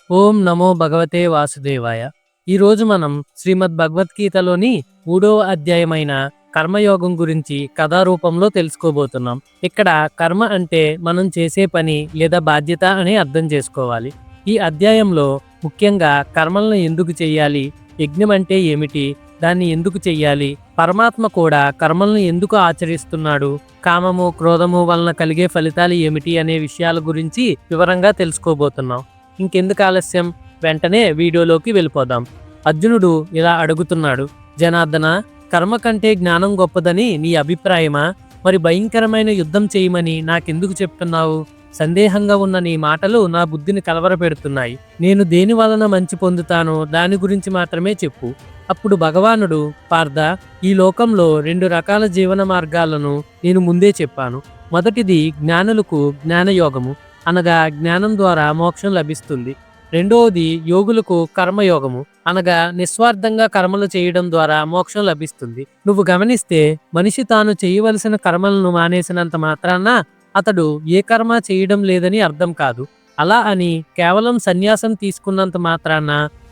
ఓం నమో భగవతే వాసుదేవాయ. ఈరోజు మనం శ్రీమద్ భగవద్గీతలోని 3వ అధ్యాయమైన కర్మయోగం గురించి కథారూపంలో తెలుసుకోబోతున్నాం. ఇక్కడ కర్మ అంటే మనం చేసే పని లేదా బాధ్యత అని అర్థం చేసుకోవాలి. ఈ అధ్యాయంలో ముఖ్యంగా కర్మలను ఎందుకు చెయ్యాలి, యజ్ఞం అంటే ఏమిటి, దాన్ని ఎందుకు చెయ్యాలి, పరమాత్మ కూడా కర్మలను ఎందుకు ఆచరిస్తున్నాడు, కామము క్రోధము వలన కలిగే ఫలితాలు ఏమిటి అనే విషయాల గురించి వివరంగా తెలుసుకోబోతున్నాం. ఇంకెందుకు ఆలస్యం, వెంటనే వీడియోలోకి వెళ్ళిపోదాం. అర్జునుడు ఇలా అడుగుతున్నాడు: జనార్దన, కర్మ కంటే జ్ఞానం గొప్పదని నీ అభిప్రాయమా? మరి భయంకరమైన యుద్ధం చేయమని నాకెందుకు చెప్తున్నావు? సందేహంగా ఉన్న నీ మాటలు నా బుద్ధిని కలవరపెడుతున్నాయి. నేను దేని వలన మంచి పొందుతానో దాని గురించి మాత్రమే చెప్పు. అప్పుడు భగవానుడు: పార్థ, ఈ లోకంలో 2 రకాల జీవన మార్గాలను నేను ముందే చెప్పాను. మొదటిది జ్ఞానులకు జ్ఞానయోగము, అనగా జ్ఞానం ద్వారా మోక్షం లభిస్తుంది. రెండవది యోగులకు కర్మయోగము, అనగా నిస్వార్థంగా కర్మలు చేయడం ద్వారా మోక్షం లభిస్తుంది. నువ్వు గమనిస్తే మనిషి తాను చేయవలసిన కర్మలను మానేసినంత మాత్రాన అతడు ఏ కర్మ చేయడం లేదని అర్థం కాదు. అలా అని కేవలం సన్యాసం తీసుకున్నంత మాత్రాన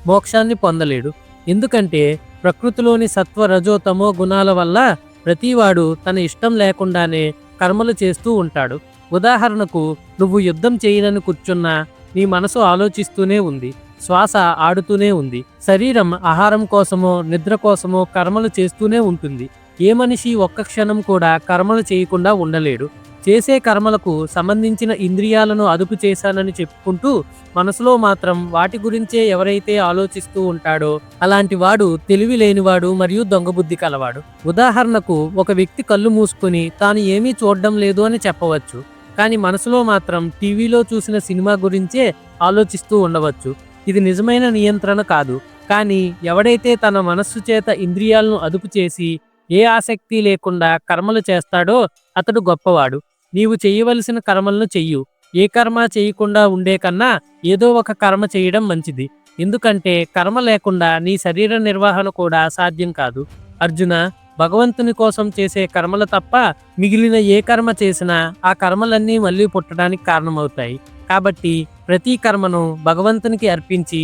మోక్షాన్ని పొందలేడు. ఎందుకంటే ప్రకృతిలోని సత్వ రజో తమో గుణాల వల్ల ప్రతివాడు తన ఇష్టం లేకుండానే కర్మలు చేస్తూ ఉంటాడు. ఉదాహరణకు, నువ్వు యుద్ధం చేయనని కూర్చున్నా నీ మనసు ఆలోచిస్తూనే ఉంది, శ్వాస ఆడుతూనే ఉంది, శరీరం ఆహారం కోసమో నిద్ర కోసమో కర్మలు చేస్తూనే ఉంటుంది. ఏ మనిషి ఒక్క క్షణం కూడా కర్మలు చేయకుండా ఉండలేడు. చేసే కర్మలకు సంబంధించిన ఇంద్రియాలను అదుపు చేశానని చెప్పుకుంటూ మనసులో మాత్రం వాటి గురించే ఎవరైతే ఆలోచిస్తూ ఉంటాడో అలాంటి వాడు తెలివి లేనివాడు మరియు దొంగబుద్ధి కలవాడు. ఉదాహరణకు, ఒక వ్యక్తి కళ్ళు మూసుకుని తాను ఏమీ చూడడం లేదు అని చెప్పవచ్చు, కానీ మనసులో మాత్రం టీవీలో చూసిన సినిమా గురించే ఆలోచిస్తూ ఉండవచ్చు. ఇది నిజమైన నియంత్రణ కాదు. కానీ ఎవడైతే తన మనస్సు చేత ఇంద్రియాలను అదుపు చేసి ఏ ఆసక్తి లేకుండా కర్మలు చేస్తాడో అతడు గొప్పవాడు. నీవు చేయవలసిన కర్మలను చెయ్యు. ఏ కర్మ చేయకుండా ఉండే కన్నా ఏదో ఒక కర్మ చేయడం మంచిది. ఎందుకంటే కర్మ లేకుండా నీ శరీర నిర్వహణ కూడా సాధ్యం కాదు. అర్జున, భగవంతుని కోసం చేసే కర్మలు తప్ప మిగిలిన ఏ కర్మ చేసినా ఆ కర్మలన్నీ మళ్ళీ పుట్టడానికి కారణమవుతాయి. కాబట్టి ప్రతి కర్మను భగవంతునికి అర్పించి